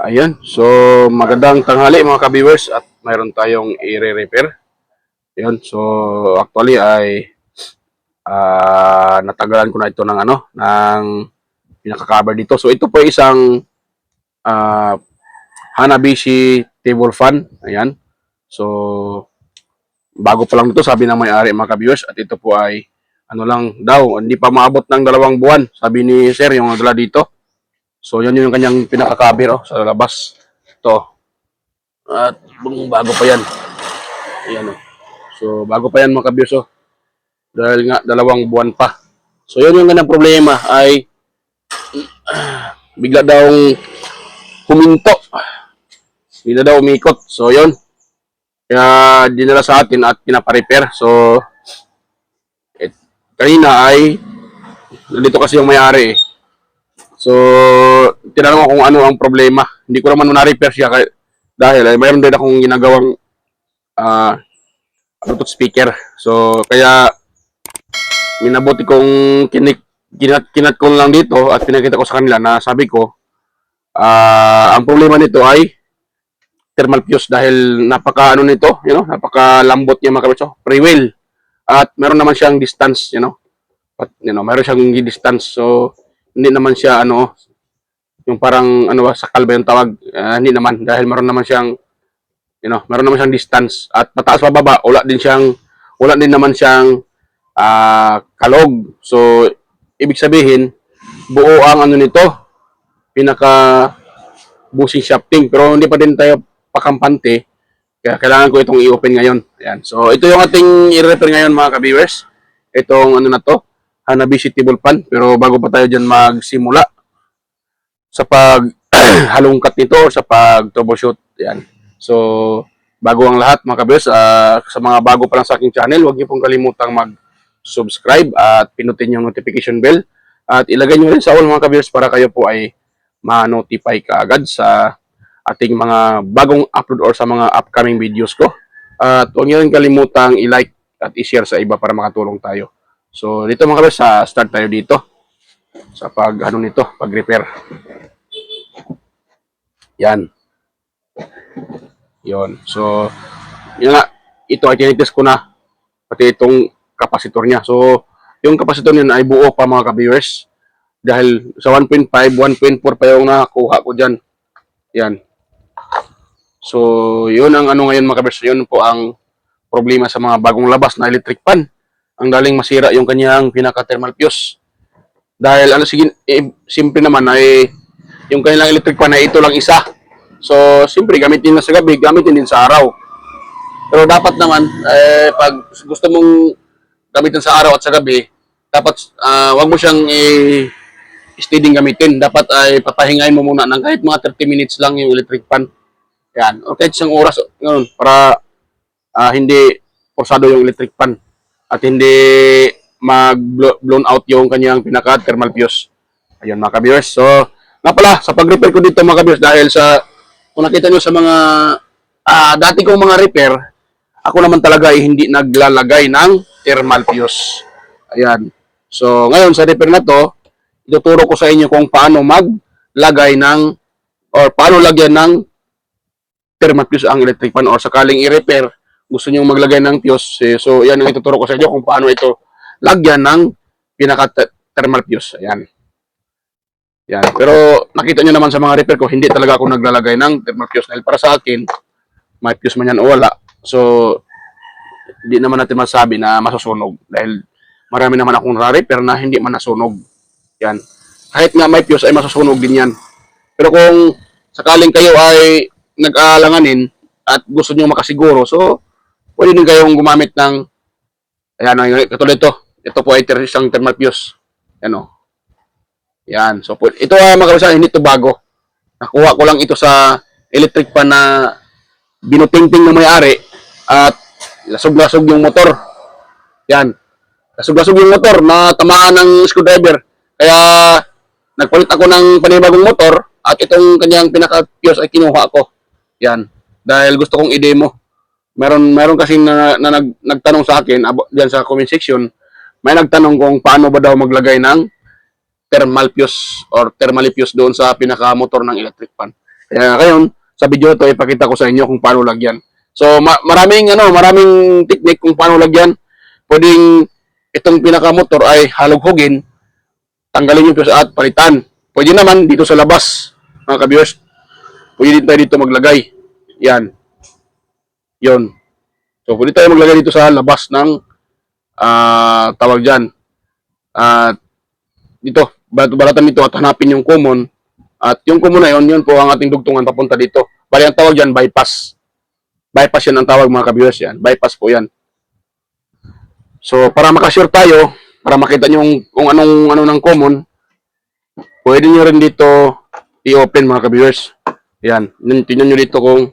Ayan. So, magandang tanghali mga ka-viewers at mayroon tayong i-repair. Ayan. So, actually ay natagalan ko na ito ng ng pinaka-cover dito. So, ito po isang ah, Hanabishi table fan. Ayan. So, bago pa lang ito sabi ng may-ari mga ka-viewers at ito po ay lang daw, hindi pa maabot ng 2 buwan. Sabi ni Sir yung nagdala dito. So, yan yung kanyang pinaka-cover sa labas. Ito. At bago pa yan. Ayan o. So, bago pa yan mga kabiyos o. Dahil nga, 2 buwan pa. So, yun yung kanyang problema ay bigla daw huminto. Bigla daw umikot. So, yun. Kaya dinala sa atin at pinaparepair. So, kanina ay nandito kasi yung may-ari eh. So, tinanong ko kung ano ang problema. Hindi ko naman na-repair siya dahil mayroon din akong ginagawang Bluetooth speaker. So, kaya minabuti kong kinat ko lang dito at pinakita ko sa kanila na sabi ko, ang problema nito ay thermal fuse dahil napaka nito, napaka lambot niya mga kabitso, pre-wheel. At meron naman siyang distance, meron siyang distance. So, hindi naman siya yung parang sakal ba yung tawag, hindi naman dahil meron naman siyang meron naman siyang distance at pataas pababa, wala din naman siyang kalog. So ibig sabihin buo ang nito, pinaka bushing shafting, pero hindi pa din tayo pakampante. Kaya kailangan ko itong i-open ngayon. Ayan. So ito yung ating i-repair ngayon mga ka-viewers. Itong na to, Hanabishi table fan. Pero bago pa tayo dyan magsimula sa pag halongkat nito o sa pag troubleshoot, yan. So, bago ang lahat mga ka-viewers, sa mga bago pa lang sa aking channel, huwag niyo pong kalimutang mag-subscribe at pinutin yung notification bell. At ilagay niyo rin sa all mga ka-viewers para kayo po ay ma-notify kaagad sa ating mga bagong upload or sa mga upcoming videos ko. At huwag niyo rin kalimutang i-like at i-share sa iba para makatulong tayo. So, dito mga ka-viewers, start tayo dito sa pag-repair. Yan. Yon. So, yun nga, ito ay tinitest ko na pati itong kapasitor niya. So, yung kapasitor niya ay buo pa mga ka-viewers. Dahil sa 1.5, 1.4 pa yung nakuha ko dyan. Yan. So, yun ang ngayon mga ka-viewers. Yun po ang problema sa mga bagong labas na electric fan. Ang daling masira yung kanyang pinaka-thermal fuse. Dahil simple naman ay yung kanilang electric fan ay ito lang isa. So, siyempre, gamitin na sa gabi, gamitin din sa araw. Pero dapat naman, pag gusto mong gamitin sa araw at sa gabi, dapat wag mo siyang steady gamitin. Dapat ay papahingain mo muna ng kahit mga 30 minutes lang yung electric fan. Yan. O kahit isang oras, yun, para hindi forsado yung electric fan at hindi mag-blown out yung kanyang pinaka-thermal fuse. Ayun mga ka-viewers. So, nga pala, sa pag-repair ko dito mga ka-viewers, dahil kung nakita nyo sa mga dati kong mga repair, ako naman talaga ay hindi naglalagay ng thermal fuse. Ayan. So, ngayon sa repair na to, ituturo ko sa inyo kung paano maglagay or paano lagyan ng thermal fuse ang electric fan or sakaling i-repair, gusto nyo maglagay ng fuse. So, yan ang ituturo ko sa inyo kung paano ito lagyan ng pinaka-thermal fuse. Ayan. Yan. Pero nakita nyo naman sa mga repair ko, hindi talaga ako naglalagay ng thermal fuse. Dahil para sa akin, may fuse man yan o wala. So, hindi naman natin masabi na masusunog. Dahil marami naman akong repair na hindi man nasunog. Yan. Kahit nga may fuse ay masusunog din yan. Pero kung sakaling kayo ay nag-aalanganin at gusto nyo makasiguro, so, pwede din kayong gumamit ng, ayan, katulad ito. Ito po ay isang thermal fuse. Yan o. Yan. So, ito mga kabisa, hindi ito bago. Nakuha ko lang ito sa electric fan na binutingting ng may-ari at lasog-lasog yung motor. Yan. Lasog-lasog yung motor na tamaan ng screwdriver. Kaya, nagpalit ako ng panibagong motor at itong kanyang pinaka-fuse ay kinuha ko. Yan. Dahil gusto kong i-demo. Meron kasing nagtanong sa akin diyan sa comment section, may nagtanong kung paano ba daw maglagay ng thermal fuse or thermal fuse doon sa pinaka-motor ng electric fan. Kaya ngayon, sa video to ipakita ko sa inyo kung paano lagyan. So maraming technique kung paano lagyan. Pwedeng itong pinaka-motor ay halughugin, tanggalin yung fuse at palitan. Pwede naman dito sa labas, mga ka-viewers. Pwede din tayo dito maglagay. Yan. Yon. So pwede tayo maglagay dito sa labas ng tawag dyan. Dito, balatan dito at hanapin yung common. At yung common na yun po ang ating dugtungan papunta dito. Bali ang tawag dyan, bypass. Bypass yan ang tawag mga ka-viewers yan. Bypass po yan. So para makasure tayo, para makita nyo kung anong ng common, pwede nyo rin dito i-open mga ka-viewers. Yan. Tingnan nyo dito kung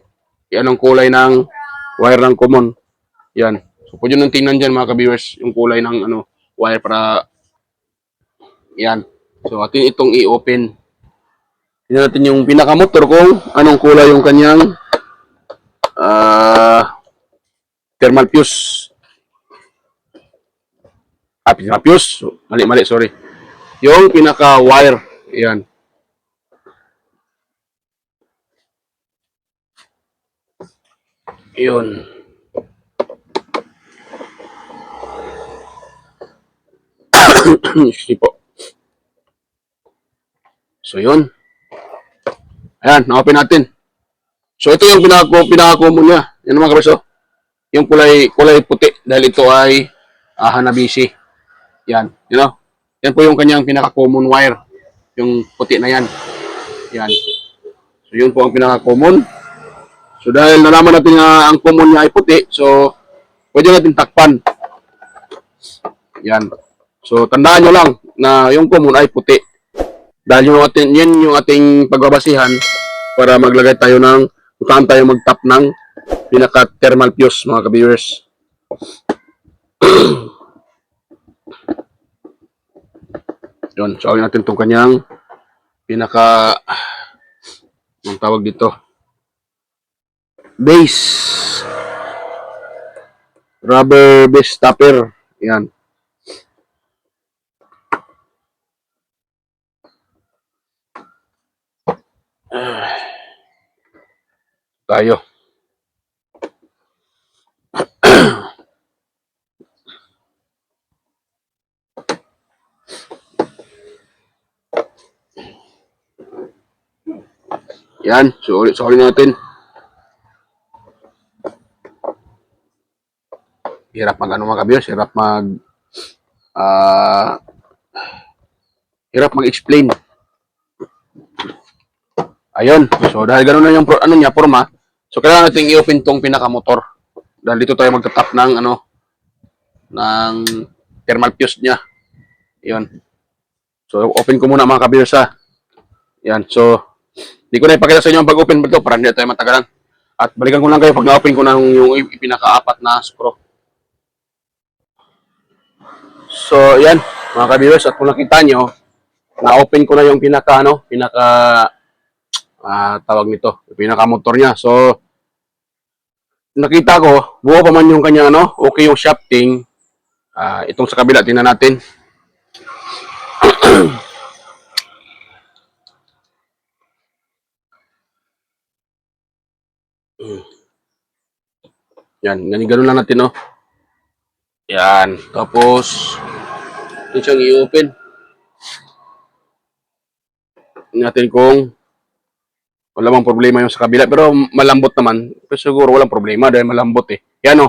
anong kulay ng wire ng common. Yan. So pwede nyo tingnan dyan mga ka-viewers yung kulay ng wire para yan. So atin itong i-open. Tingnan natin yung pinaka-motor kung anong kulay yung kanyang thermal fuse. Thermal fuse. Mali, sorry. Yung pinaka-wire. Yan. Yun. Excuse po. So, yun. Ayan, na-open natin. So, ito yung pinaka-common niya. Yan mga kabeso. Yung kulay puti dahil ito ay Hanabishi. Yan. You know? Yan po yung kanyang pinaka-common wire. Yung puti na yan. Yan. So, yun po ang pinaka-common. So, dahil nalaman natin na ang common niya ay puti, so, pwede natin takpan. Yan. So, tandaan nyo lang na yung common ay puti. Dahil yan yung ating pagbabasihan para maglagay tayo ng kung saan tayo mag-tap ng pinaka-thermal fuse, mga ka-viewers. Yun. So, awin natin itong kanyang ang tawag dito, base. Rubber base stopper. Yan. Tayo. Yan, sorry natin. Hirap mga ka-viewers, hirap mag-explain. Ayun. So dahil ganoon na yung forma, so kailangan nating i-open tong pinaka-motor. Dahil dito tayo magta-tap ng ng thermal fuse niya. Ayun. So open ko muna mga ka-viewers ha. Yan. So di ko na ipakita sa inyo ang pag-open ba ito para hindi tayo matagalan. At balikan ko lang kayo pag na-open ko na yung pinaka-apat na screw. So yan mga ka-viewers, at kung nakita nyo, na-open ko na yung tawag nito, yung pinaka-motor niya. So, nakita ko, buo pa man yung kanya, okay yung shafting. Itong sa kabila, tingnan natin. Yan, ganun lang natin, Yan, tapos, ito siyang i-open. Tingnan natin kung wala bang problema yung sa kabila, pero malambot naman. Pero siguro walang problema dahil malambot Yan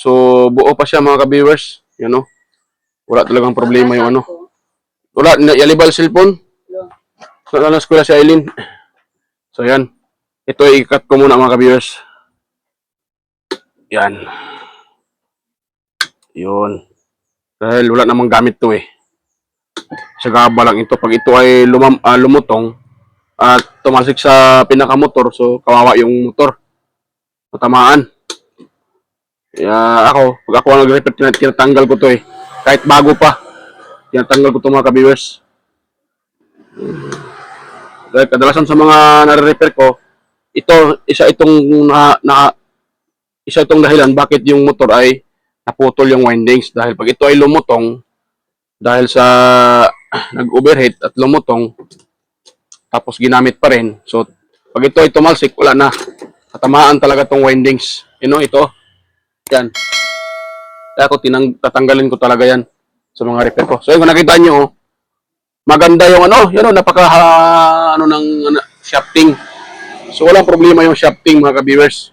So, buo pa siya mga ka-viewers. Yan Wala talagang problema yung Wala, yalibal cellphone. So, na eskwela si Aileen. So, yan. Ito i-cut ko muna mga ka-viewers. Yan. Yun. Dahil wala namang gamit to Sagaba lang ito. Pag ito ay lumutong, at tumalsik sa pinaka-motor, so kawawa yung motor. Matamaan. Kaya pag ako nag-repair, tinatanggal ko to Kahit bago pa, tinatanggal ko to mga ka-viewers. Dahil kadalasan sa mga nare-repair ko, isa itong dahilan bakit yung motor ay naputol yung windings. Dahil pag ito ay lumutong, dahil sa nag-overheat at lumutong, tapos ginamit pa rin, so Pag ito ay tumalsik, wala na. Tatamaan talaga tong windings. Ito. Yan. Kaya ako tatanggalin ko talaga yan sa mga repair ko. So yun, kung nakita nyo, maganda yung napaka ng shafting. So walang problema yung shafting mga ka-viewers.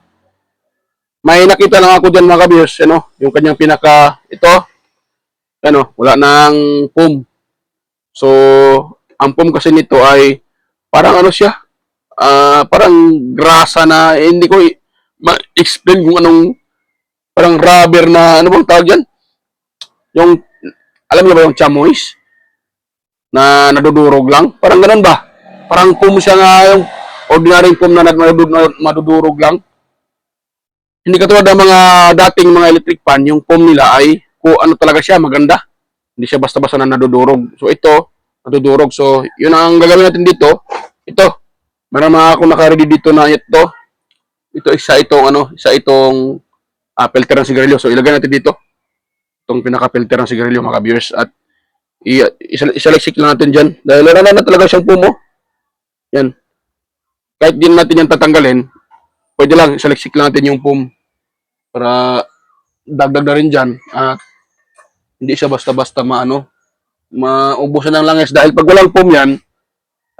May nakita lang ako dyan mga ka-viewers, yung kanyang wala nang foam. So, ang foam kasi nito ay parang siya, parang grasa na, hindi ko ma-explain kung anong, parang rubber na, bang tawag dyan? Yung, alam niyo ba yung chamois? Na nadudurog lang? Parang ganun ba? Parang foam siya nga, yung ordinary foam na madudurog lang. Hindi katulad ng mga dating mga electric fan, yung foam nila ay, kung ano talaga siya, maganda. Hindi siya basta-basta na nadudurog. So ito, nadudurog. So, yun ang gagawin natin dito. Ito, marama ako naka-ready dito na ito. Ito, isa itong filter ng sigarilyo. So, ilagay natin dito. Itong pinaka-filter ng sigarilyo, mga viewers. At isaliksik lang natin dyan. Dahil wala na talaga siyang pumo. Yan. Kahit din natin yan tatanggalin, pwede lang, isaliksik lang natin yung foam para dagdag na rin dyan at hindi siya basta-basta maubusan ng langis dahil pag walang foam yan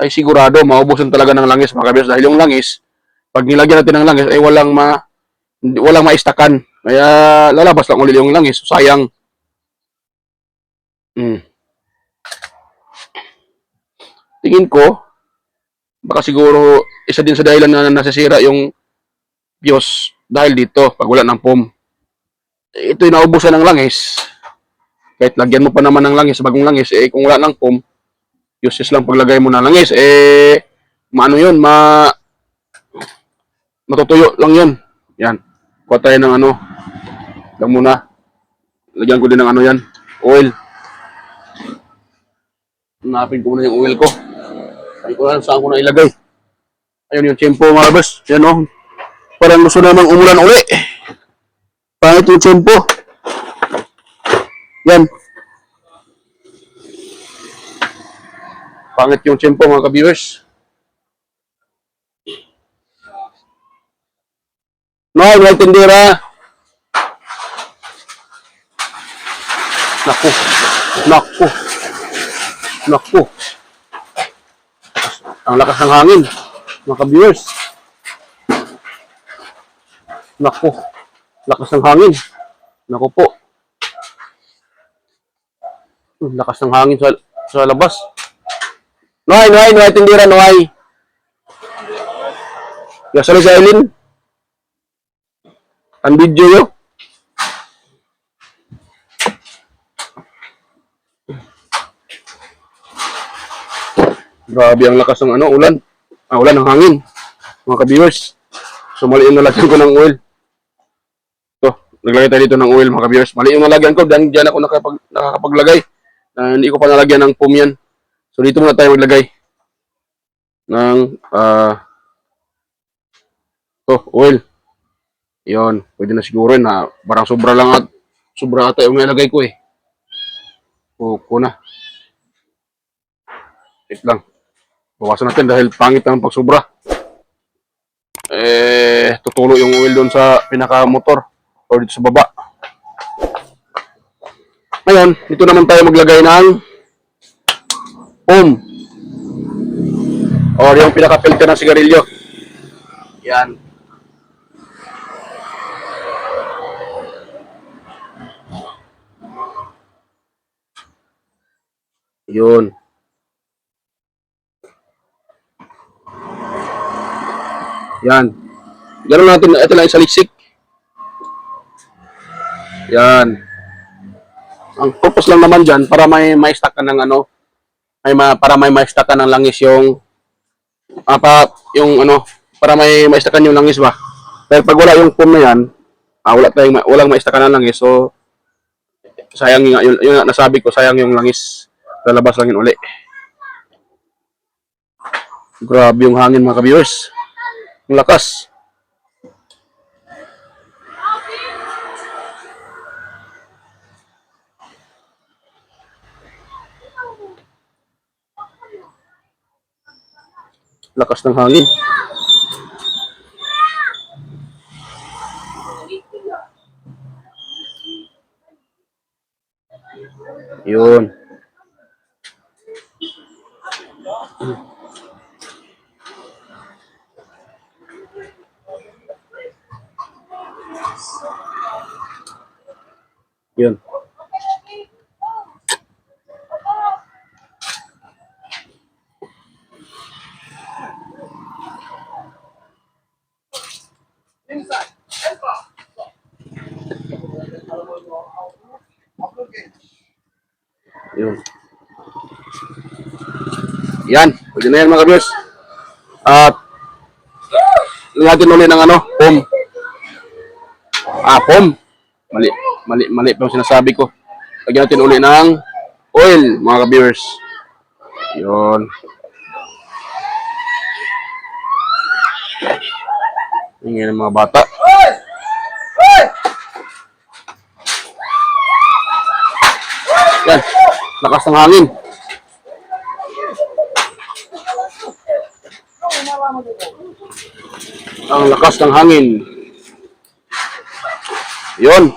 ay sigurado maubusan talaga ng langis mga kabiyos dahil yung langis pag nilagyan natin ng langis ay walang maistakan kaya lalabas lang ulit yung langis so, sayang tingin ko baka siguro isa din sa dahilan na nasisira yung fuse dahil dito pag wala ng foam. Ito yung naubusan ng langis. Kahit lagyan mo pa naman ng langis, bagong langis, kung wala ng foam, useless lang paglagay mo ng langis, matutuyo lang yun. Yan. Kuha tayo ng lang muna. Lagyan ko din ng yan, oil. Hanapin ko muna yung oil ko. Ay ko lang saan ko na ilagay. Ayun yung tiyempo mga kabers. Yan Parang gusto namang umulan uli. Pangit yung tiyempo. Yan. Pangit yung tiyempo mga ka-viewers. No, may tindera. Naku. Ang lakas ng hangin mga ka-viewers. Naku. Lakas ng hangin. Naku po. Lakas ng hangin sa labas. Noy, tindira, Noy. Yasalo sa Eileen. Ang video yo. Grabe ang lakas ng ulan. Ulan ng hangin. Mga ka-viewers. So mali yung nalagyan ko ng oil. Naglagay tayo dito ng oil mga ka-viewers. Mali yung nalagyan ko. Diyan ako nakakapaglagay. Hindi ko pa nalagyan ng foam yan. So dito muna tayo maglagay ng oil. Yun. Pwede na siguro na parang sobra ata yung nilagay ko Kuko na. Wait lang. Bawasan natin dahil pangit ang pagsobra. Tutulo yung oil doon sa pinaka-motor o dito sa baba. Ngayon, dito naman tayo maglagay ng foam or yung pinaka-filter ng sigarilyo. Yan. Yun. Yan. Ganun natin, ito lang isaliksik. Yan. Ang purpose lang naman dyan, para may stack ka ng para may stack ka ng langis yung, para may stack ka yung langis ba. Pero pag wala yung foam na yan, walang ma-stack ka ng langis, so, sayang yung nasabi ko, sayang yung langis. Lalabas lang yun uli. Grabe yung hangin mga ka-viewers. Ang lakas. Lakas ng hangin. Yun. Yun. Yun. Yan. Pwede na yan mga viewers. At lagyan ulit ng ano, foam. Foam. Mali pa yung sinasabi ko. Lagyan natin ulit ng oil, mga viewers. Yun. Ingin ng mga bata. Yan. Lakas ng hangin. Ang lakas ng hangin. Yun.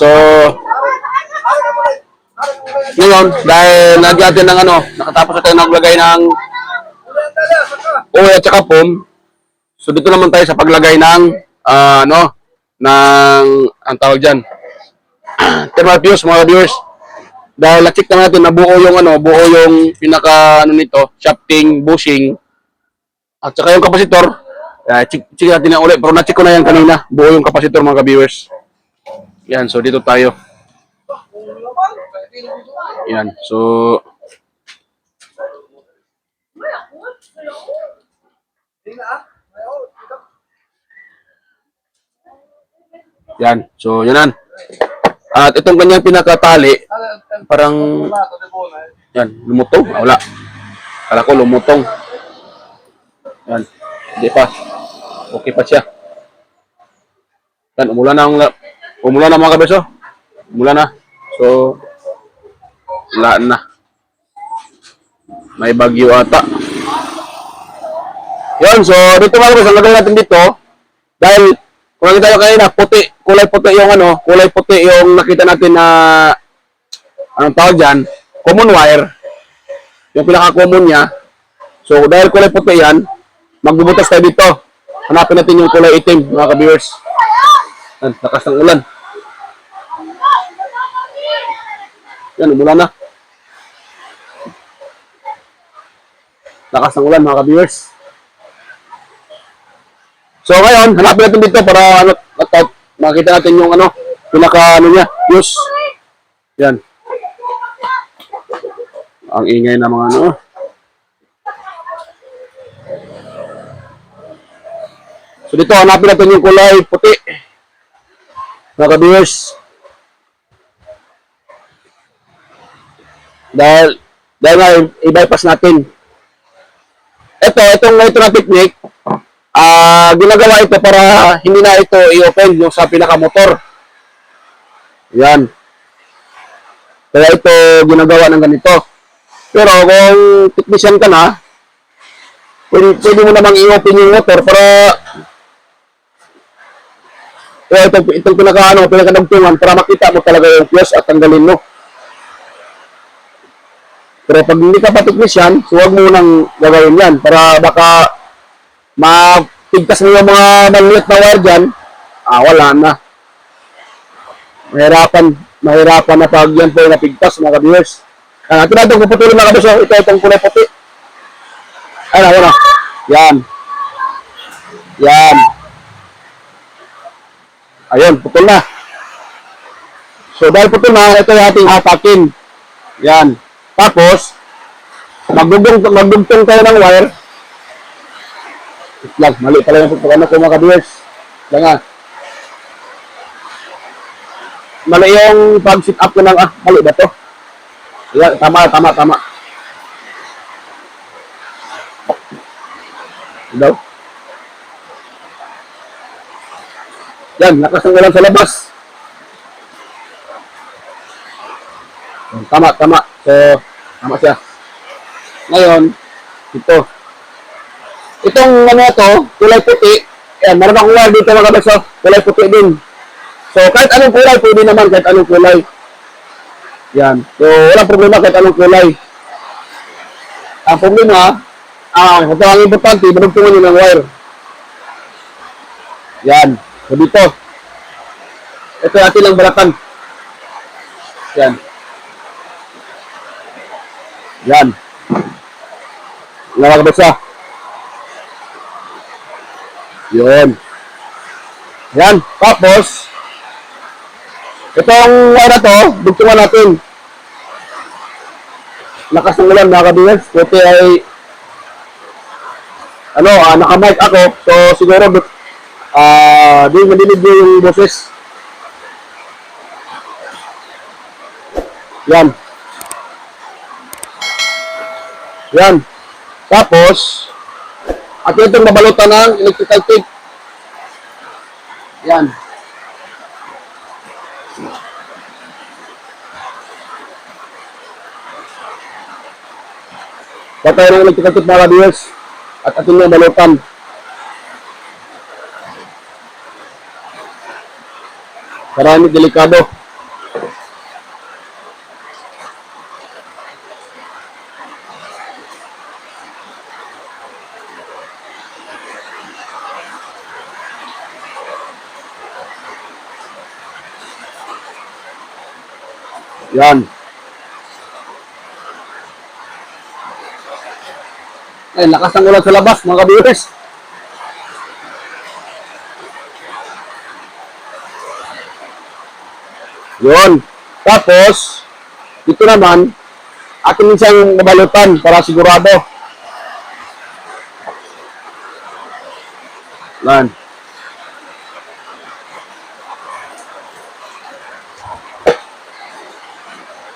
So, ngayon, dahil nagyatin ng ano, nakatapos na tayo naglagay ng oil at saka foam. So, dito naman tayo sa paglagay ng, ang tawag dyan, thermal fuse, mga viewers. Dahil na-check naman natin na buo yung pinaka, nito, shafting, bushing, at saka yung kapasitor. Check natin na ulit, pero na-check ko na yan kanina, buo yung kapasitor, mga viewers. Yan, so dito tayo. Yan, so yan, so yan. At itong kanyang pinakatali, parang yan, lumutong. Wala. Kala ko lumutong. Yan, hindi pa. Okay pa siya. Yan, umulan na mga kabeso. Umulan na. So, laan na. May bagyo ata. Yan, so dito mga kabeso, lagay natin dito. Dahil, kung nakita nyo kanina, kulay puti yung nakita natin na, anong tawag dyan, common wire. Yung pinaka-common niya. So, dahil kulay puti yan, magbubutas tayo dito. Hanapin natin yung kulay itim, mga ka-viewers. Yan, lakas ng ulan. Yan, umulan na. Lakas ng ulan, mga ka-viewers. So, ngayon, hanapin natin dito para makita natin yung pinaka niya, fuse. Yan. Ang ingay na mga So, dito, hanapin natin yung kulay puti. Mga ka-viewers. Dahil nga, i-bypass natin. Itong na technique, ginagawa ito para hindi na ito i-open yung sa pinaka-motor. Yan. Kaya ito ginagawa ng ganito. Pero kung technician ka na, pwede mo namang i-open yung motor para itong pinaka-dugtungan para makita mo talaga yung fuse at tanggalin mo. Pero pag hindi ka pa technician, so huwag mo nang gagawin yan para baka mapigtas mo yung mga maliit na wire dyan, wala na. Mahirapan na pag yan po yung napigtas, mga ka-viewers. Tinatong puputulin mga kabeso, itong kulay puti. Wala. Yan. Ayun, putol na. So, dahil putol na, ito yung ating hatakin. Yan. Tapos, magdugtong tayo ng wire. Mali pala yung pagpagano ko mga ka-viewers. Mali yung pag-sit up ko ng, mali ba to? Yan, tama. Daw. Yan, lakas ng ulan sa labas. Tama. So, tama siya. Ngayon, ito. Itong kulay puti. Yan, meron akong wire dito mga kabeso. Kulay puti din. So, kahit anong kulay, pwede naman kahit anong kulay. Yan. So, walang problema kahit anong kulay. Ang problema, ito ang importante, manugtungan nyo ng wire. Yan. So, dito. Ito natin lang balatan. Yan. Yan. Nakakabasa. Yun. Yan. Tapos, itong wire na to, dugtungan natin. Lakas ng ulan, mga kabiyers. Buti ay, naka-mic ako. So, siguro, di madinig nyo yung boses. Yan. Yan. Tapos, at itong mabalutan ng electrical tape. Yan. Patay ng electrical tape, mga viewers. At ating mabalutan. Marami delikado. Yan. Ay, lakas ng ulan sa labas, mga ka-viewers. Yun. Tapos, dito naman, atin siyang mabalutan para sigurado. Yan.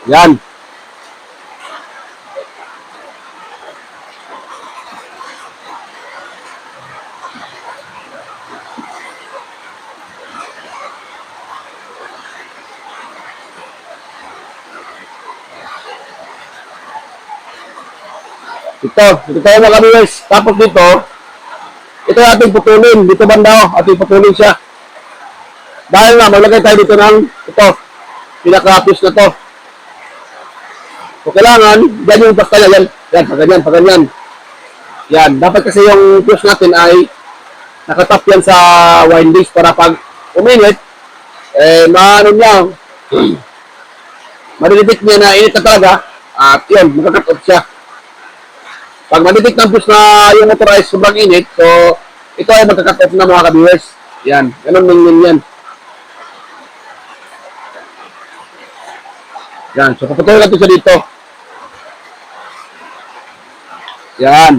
Yan. Ito tayo mga viewers. Tapos dito, ito ating putulin. Dito banda, ating putulin siya. Dahil na, maglagay tayo dito ng ito. Pinaka-fuse na to. So, kailangan, dyan yung pasta niya. Yan, paganyan. Yan, dapat kasi yung fuse natin ay nakatap yan sa windings para pag uminit, maano niya, madidetect niya na init na talaga, at yun, magkakat off siya. Pag madidetect ng fuse na yung motor ay sobrang init, so, ito ay magkakat off na mga ka-viewers. Yan, ganun yan. Yan, so paputuloy natin siya dito. Yan.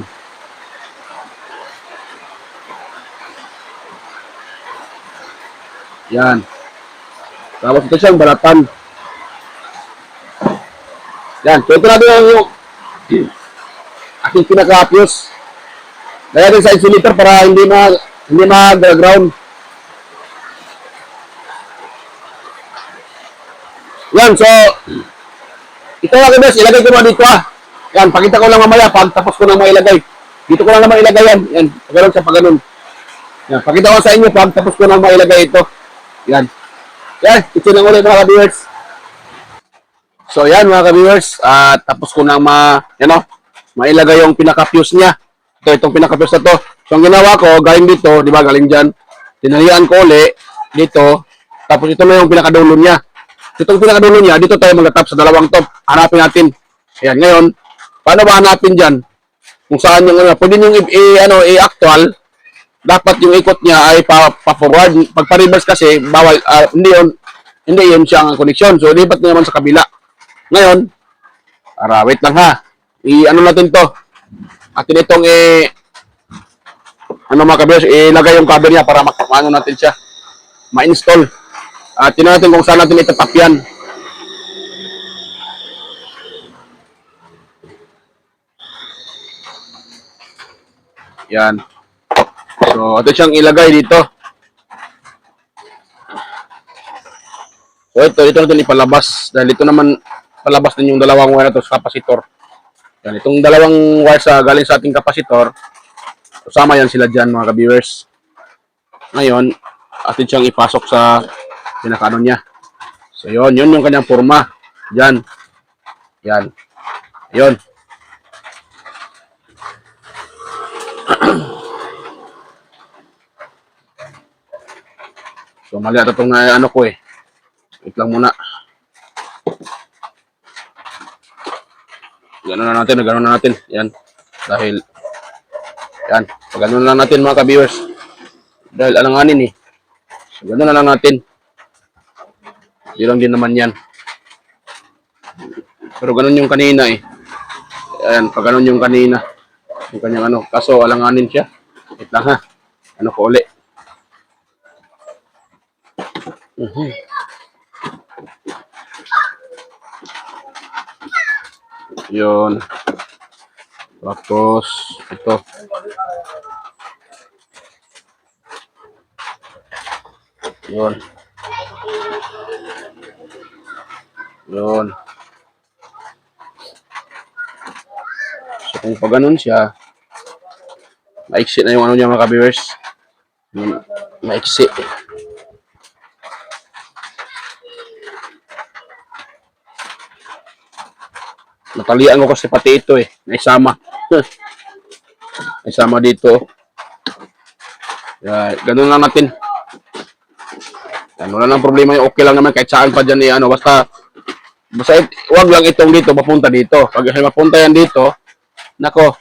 Yan. Tapos ito siyang balatan. Yan, so ito natin yung aking pinaka-fuse. Lagyan din sa insulator para hindi mag-ground. Yan, so, ito mga guys, ilagay ko na dito Yan, pakita ko lang mamaya pag tapos ko na mailagay. Dito ko lang naman ilagay yan. Yan, pagano'n siya pagano'n. Yan, pakita ko sa inyo pag tapos ko na mailagay ito. Yan. Yan, ito lang ulit mga ka-viewers. So, yan mga ka-viewers. Tapos ko na mailagay yung pinaka-fuse niya. Itong pinaka-fuse na to. So, ang ginawa ko, galing dito, di ba, galing dyan. Tinalian ko ulit dito. Tapos ito na yung pinakadulo niya. Itong pinakadulo niya, dito tayo mag-tap sa dalawang top. Hanapin natin. Ayan, ngayon, paano ba hanapin dyan? Kung saan yung, pwede yung i-actual, dapat yung ikot niya ay pa-forward. Pag pa-reverse kasi, bawal, hindi yun siya ang connection. So, lipat niya naman sa kabila. Ngayon, wait lang ha. Natin to. Atin itong mga kabiyos, ilagay yung cover niya para makapano natin siya. Ma-install. Tingnan natin kung saan natin itatap yan. Yan. So, ito siyang ilagay dito. So, ito natin ipalabas. Dahil ito naman, palabas din yung dalawang wire na to sa kapasitor. Yan, itong dalawang wire galing sa ating kapasitor, kasama yan sila dyan mga ka-viewers. Ngayon, atin siyang ipasok sa pinakaano niya. So, yun yung kanyang forma. Yan. Yan. Yun. So, mali ata itong ano ko eh. Wait lang muna. Gano'n na natin. Yan. Dahil, yan. Pag gano'n lang natin mga ka-viewers. Dahil alanganin eh. So, gano'n na lang natin. Hindi lang din naman yan. Pero gano'n yung kanina eh. Ayan, pag gano'n yung kanina. Yung kanyang ano. Kaso alanganin siya. Wait lang ha. Ano ko uli. Yun. Tapos, ito. Yun. Yun. So, kung pag ganun siya, maiksi na yung ano niya mga ka-viewers. Maiksi. Natalian ko kasi pati ito eh. Naisama. Naisama dito. Ganun lang natin. Yan, wala nang problema yung okay lang naman kahit saan pa dyan eh, ano, basta wag lang itong dito, mapunta dito. Pag mapunta yan dito, nako,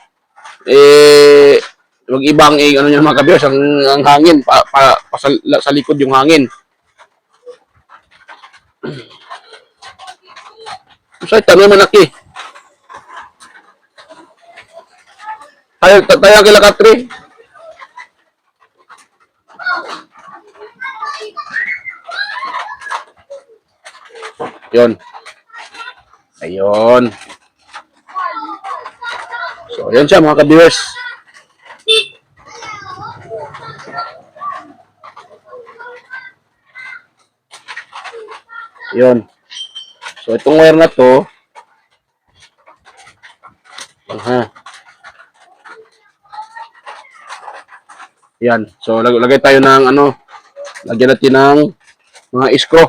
wag ibang ano yung mga kabiyos, ang hangin, sa likod yung hangin. So, tanong mo naki. Tayo kila Katri. Yun. Ayun. So, yun siya mga ka-viewers. Yun. So, itong wire na to, yan. So, lagay tayo ng ano, lagyan natin ng mga screw.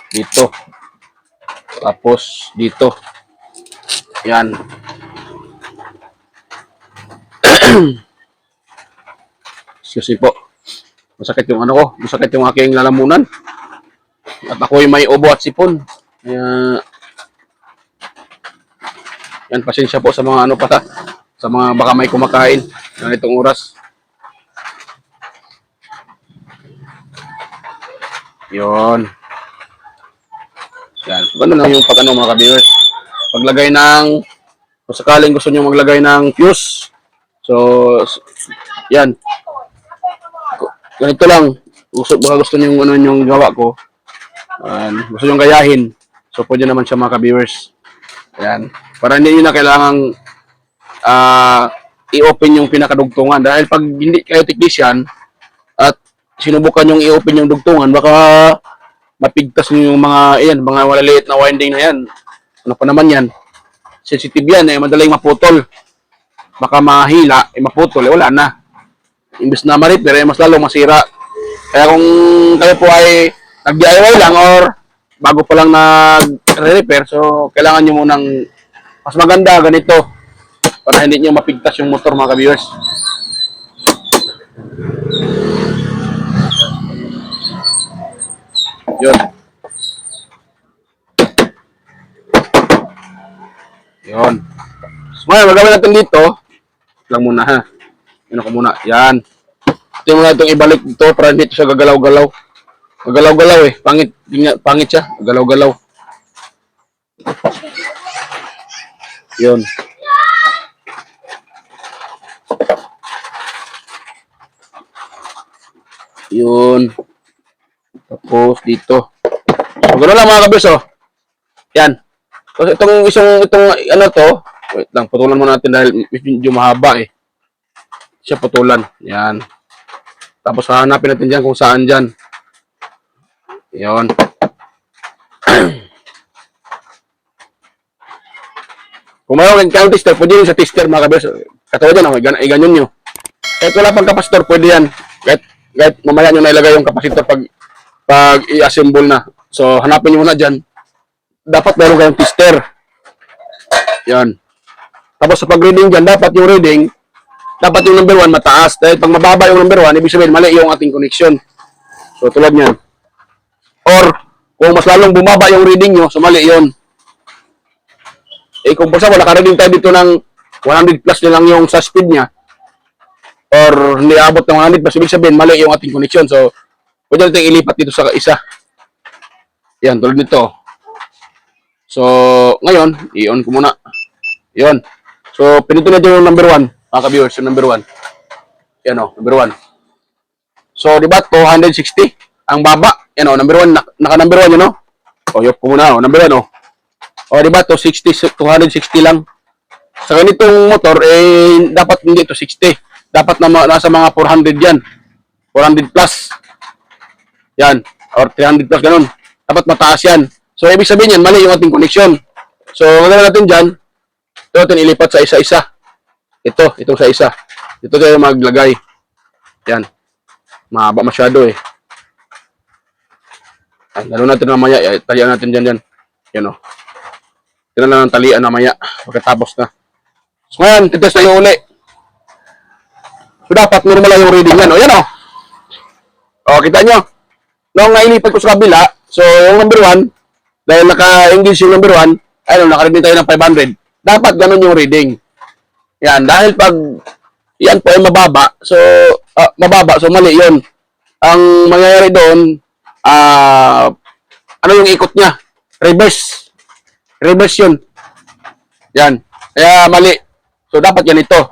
Dito. Tapos, dito. Yan. Excuse me po. Masakit yung ano ko. Masakit yung aking lalamunan. At ako'y may ubo at sipon. Kaya, yan, pasensya po sa mga ano pa sa mga baka may kumakain na itong oras. Yun. Yan. Ganun lang yung pag ano mga ka-viewers. Paglagay ng, kung sakaling gusto nyo maglagay ng fuse. So, yan. Ganito lang. Baka gusto nyo ano yung gawa ko. Gusto nyo gayahin. So, pwede naman siya mga ka-viewers. Yan. Para hindi nyo na kailangang i-open yung pinakadugtungan. Dahil pag hindi kayo technician at sinubukan yung i-open yung dugtungan, baka mapigtas nyo yung mga maliliit na winding na yan. Ano pa naman yan? Sensitive yan, madaling maputol. Baka mahila, maputol, wala na. Imbes na ma-repair, mas lalo masira. Kaya kung kayo po ay nag-DIY lang or bago pa lang nag-repair, so kailangan nyo munang mas maganda ganito para hindi nyo mapigtas yung motor mga ka-viewers. Yun. Yun. So, ngayon, magagawin natin dito. Lang muna ha. Yun ako muna. Yan. Ito muna itong ibalik dito para hindi siya gagalaw-galaw. Gagalaw-galaw eh. Pangit siya. Gagalaw-galaw. Yun. Yun. Tapos dito. So, gano'n lang mga kabis, oh. Yan. So, itong ano to, wait lang, putulan muna natin dahil medyo mahaba eh. Siya putulan. Yan. Tapos hahanapin natin dyan kung saan dyan. Yun. Kung mayroon kayong tester, pwede yun sa tester mga kabis. Katawa dyan, ganyan nyo. Kahit wala pang kapasitor, pwede yan. Kahit mamaya nyo nailagay yung kapasitor pag i-assemble na. So, hanapin nyo muna dyan. Dapat meron kayong tester. Yan. Tapos sa pag-reading dyan, dapat yung reading, dapat yung number 1 mataas. Dahil pag mababa yung number 1, ibig sabihin mali yung ating connection. So, tulad niyan. Or, kung mas lalong bumaba yung reading nyo, so mali yun. Eh, kung basta wala ka-reading tayo dito ng 100 plus na lang yung sa speed niya, or hindi abot ng 100 plus, ibig sabihin, mali yung ating connection. So, pwede natin ilipat dito sa isa. Yan, tulad nito. So, ngayon, i-on ko muna. Yan. So, pinito natin yung number 1, mga ka-viewers, yung number 1. Yan o, number 1. So, di ba, 260 ang baba. Yan o, number 1, naka-number 1 yun o. O, yop ko muna o, number 1 o. O, di ba, 260 lang. Sa ganitong motor, eh, dapat hindi 260. Dapat nasa mga 400 yan. 400 plus. Yan. Or 300 plus, ganun. Dapat mataas yan. So, ibig sabihin yan, mali yung ating connection. So, maganda natin dyan. Ito natin ilipat sa isa-isa. Itong sa isa. Ito tayo maglagay. Yan. Mahaba masyado eh. Ay, lalo natin mamaya. Talian natin dyan. Yan o. Tignan na ng talian mamaya. Pagkatapos na. So, ngayon, titest na yung uli. So, dapat normal lang yung reading yan. O, yan o. O, kita nyo. Nung nailipat ko sa kabila, so, yung number 1, dahil naka-engage yung number 1, naka-reading tayo ng 500. Dapat ganun yung reading. Yan, dahil pag yan po ay mababa, so mali yun. Ang mangyayari doon, ano yung ikot niya? Reverse. Reverse yun. Yan. Kaya mali. So, dapat yan ito.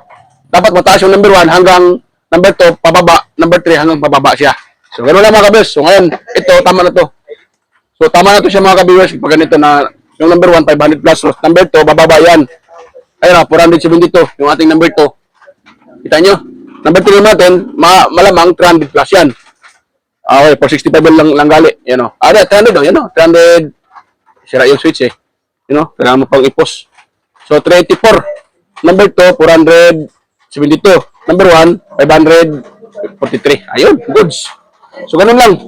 Dapat mataas yung number 1 hanggang number 2, pababa. Number 3 hanggang pababa siya. So, gano'n lang mga kabiyos. So, ngayon, ito, tama na to. So, tama na to siya mga kabiyos. Pag ganito na, yung number 1, 500 plus. So, number 2, bababa yan. Ayun na, 472. Yung ating number 2. Kita nyo? Number 3 natin, malamang 300 plus yan. Okay, 465 lang gali. Yan o. 300 o. Yan o. 300. Sira yung switch eh. You know, kailangan mo pang ipos. So, 384. Number 2, 472. Number 1, 543. Ayun, goods. So, ganun lang.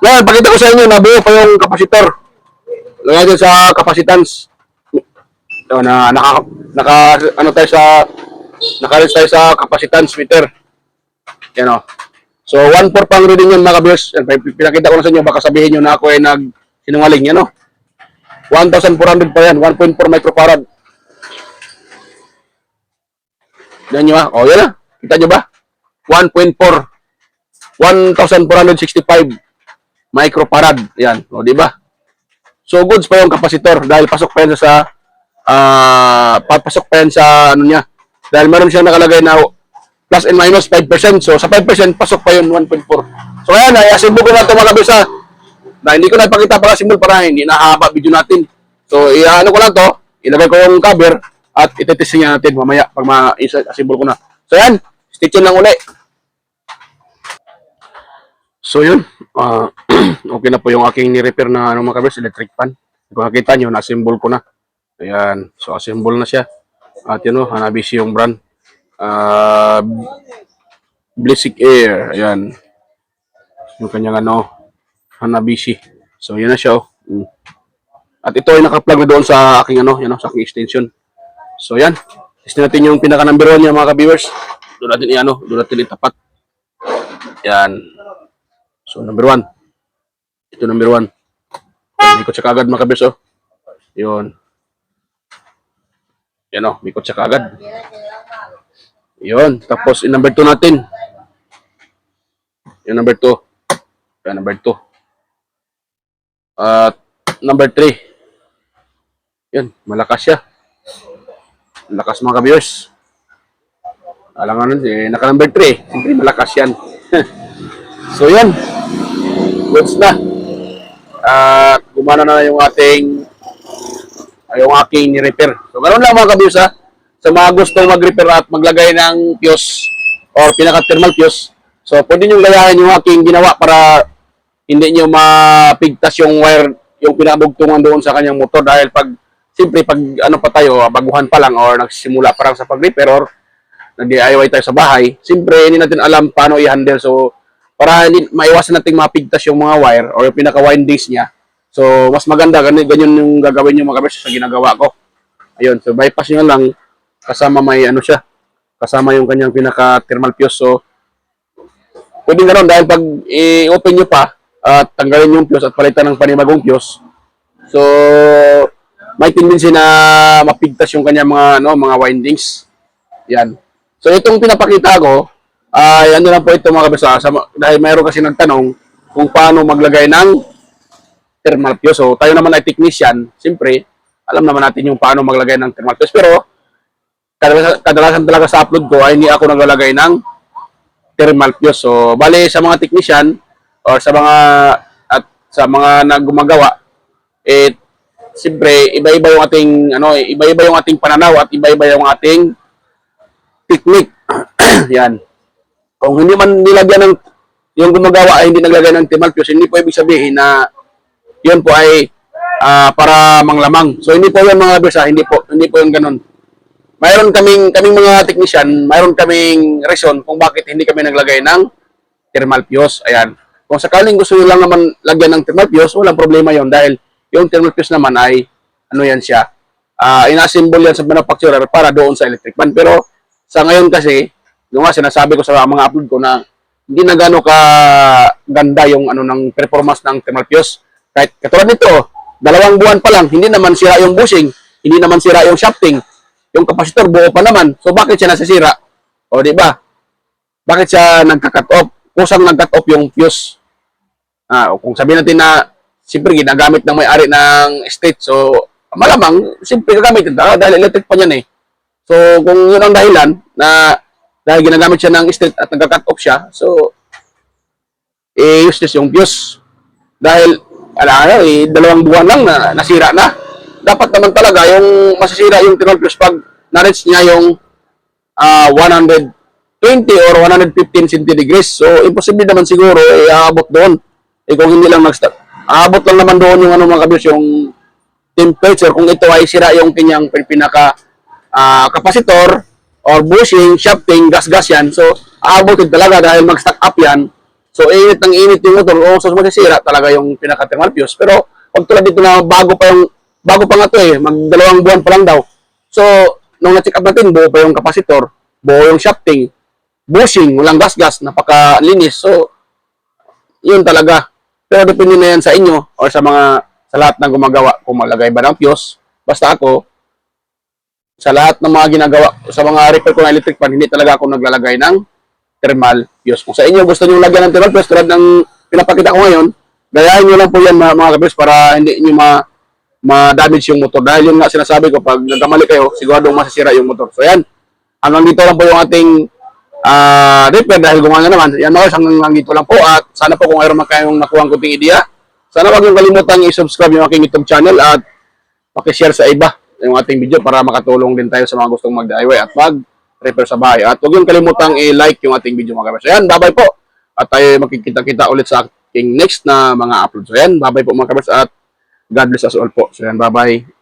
Ngayon, pakita ko sa inyo, nabuo pa yung kapasitor. Ngayon sa capacitance. So, naka-reach tayo sa capacitance meter. Yan o. So, 1.4 pang reading yun mga ka-viewers. Pinakita ko na sa inyo, baka sabihin nyo na ako ay nag-sinungaling. Yan o. 1,400 pa yan. 1.4 microfarad. Yan nyo ha. O, yan ha. Kita nyo ba? 1.4. 1,465 microfarad. Yan. O, diba? So, goods pa yung kapasitor dahil pasok pa yan papasok pa yan sa ano niya. Dahil meron siyang nakalagay na plus and minus 5%. So, sa 5%, pasok pa yun 1.4. So, ayan, i-assemble ko na ito mga kabisa. Na hindi ko na ipakita para assemble para hindi nahaba video natin. So, i-ano ko lang to, ilagay ko yung cover at itetesting natin mamaya pag ma-assemble ko na. So, ayan, stitch lang uli. So, yun. Okay na po yung aking ni-repair na mga kabisa, electric fan. Kung nakita nyo, na-assemble ko na. Ayan. So, assemble na siya. At yun o, Hanabishi yung brand. Basic Air. Ayan. Yung kanyang Hanabishi. So, yun na siya o. At ito ay naka-plug na doon sa aking sa aking extension. So, yan. Test natin yung pinaka-number 1 niya mga ka-viewers. Doon natin itapat. Yan. So, number 1. Ito number 1. Ikot siya kaagad mga ka-viewers o. Yun. Yan o, mikot siya kaagad. Yun. Tapos, yung number 2 natin. Yung number 2. Yan, number 2. At, number 3. Yan, malakas siya. Malakas mga ka-viewers. Alam nga naka-number 3. Siyempre, malakas yan. So, yan. Goods na. At, gumana na yung aking ni-repair. So, ganoon lang mga ka-viewers ha. Sa mga gustong mag-repair at maglagay ng fuse or pinaka-thermal fuse, so pwede nyo gayahin yung aking ginawa para hindi nyo mapigtas yung wire, yung pinakabugtungan doon sa kanyang motor dahil siyempre pag pa tayo, baguhan pa lang or nagsisimula parang sa pag-repair or nag-DIY tayo sa bahay, siyempre hindi natin alam paano i-handle. So, para maiwasan nating mapigtas yung mga wire or yung pinaka-windings niya. So, mas maganda, ganyan yung gagawin yung mga kabers sa ginagawa ko. Ayun, so bypass nyo lang, kasama may ano siya, kasama yung kanyang pinaka-thermal fuse. So, pwedeng ganoon dahil pag i-open nyo pa at tanggalin yung fuse at palitan ng panibagong fuse, so, may tendency na mapigtas yung kanyang mga windings. Yan. So, itong pinapakita ko, ay ano lang po ito mga kabisa, dahil mayroon kasi nagtanong kung paano maglagay ng thermal fuse. So, tayo naman ay technician, siyempre, alam naman natin yung paano maglagay ng thermal fuse. Pero, kadalasan talaga sa upload ko ay hindi ako naglalagay ng thermal fuse. So, bali sa mga technician or sa mga naggumagawa, siyempre, iba-iba yung ating pananaw at iba-iba yung ating technique. Yan. Kung hindi man nilagyan yung gumagawa ay hindi naglagay ng thermal fuse, hindi po ibig sabihin na yun po ay para manglamang. So hindi po yan mga kabisa, hindi po yung ganun. Mayroon kaming mga technician, mayroon kaming reason kung bakit hindi kami naglagay ng thermal fuse. Ayan. Kung sakaling gusto nyo lang naman lagyan ng thermal fuse, walang problema yon dahil yung thermal fuse naman ay ano yan siya. Ina-assemble yan sa manufacturer para doon sa electric fan. Pero sa ngayon kasi, yung nga sinasabi ko sa mga upload ko na hindi na gano'n ka ganda yung ng performance ng thermal fuse. Kahit katulad nito, 2 buwan pa lang, hindi naman sira yung bushing, hindi naman sira yung shafting, yung kapasitor buo pa naman. So bakit siya nasisira? O di ba? Bakit siya nagka-cut off? Kusang nag-cut off yung fuse. Kung sabihin natin na siyempre ginagamit ng may-ari ng estate, so malamang siyempre gagamit ito dahil electric pa yan eh. So kung yun ang dahilan na dahil ginagamit siya ng estate at nagka-cut off siya, so useless yung fuse. Dahil 2 buwan lang na nasira na. Dapat naman talaga yung masisira yung thermal fuse pag na-reach niya yung 120 or 115 centigrades. So imposible naman siguro aabot doon. Kung hindi lang nag-start. Aabot lang naman doon yung mga kabis, yung temperature kung ito ay sira yung kanyang pinaka kapasitor or bushing, shafting, gas-gas yan. So aabot din talaga dahil mag-stack up yan. So, init yung motor. So, masisira talaga yung pinaka-thermal fuse. Pero, pag tulad dito na bago pa nga to mag 2 buwan pa lang daw. So, nung na-check up natin, buo pa yung kapasitor, buo yung shafting, bushing, walang gas-gas, napaka-linis. So, yun talaga. Pero, depende na yan sa inyo or sa lahat ng gumagawa kung maglagay ba ng fuse. Basta ako, sa lahat ng mga ginagawa, sa mga repair ko ng electric fan, hindi talaga ako naglalagay ng thermal fuse. Kung sa inyo gusto niyo lagyan ng thermal fuse tulad ng pinapakita ko ngayon, gayahin niyo lang po yan mga kabis para hindi niyo ma-damage yung motor. Dahil yun nga sinasabi ko, pag nagkamali kayo, siguradong masisira yung motor. So yan, hanggang dito lang po yung ating repair dahil gumana naman. Yan mga hanggang dito lang po at sana po kung mayroon man kayong nakuha ang kunting ideya, sana wag niyong kalimutan i-subscribe yung aking YouTube channel at pakishare sa iba yung ating video para makatulong din tayo sa mga gustong mag-DIY at repair sa bahay. At huwag yung kalimutang i-like yung ating video mga kabers. Ayan, bye-bye po. At tayo magkikita-kita ulit sa aking next na mga upload. So ayan, bye-bye po mga kabers at God bless us all po. So ayan, bye-bye.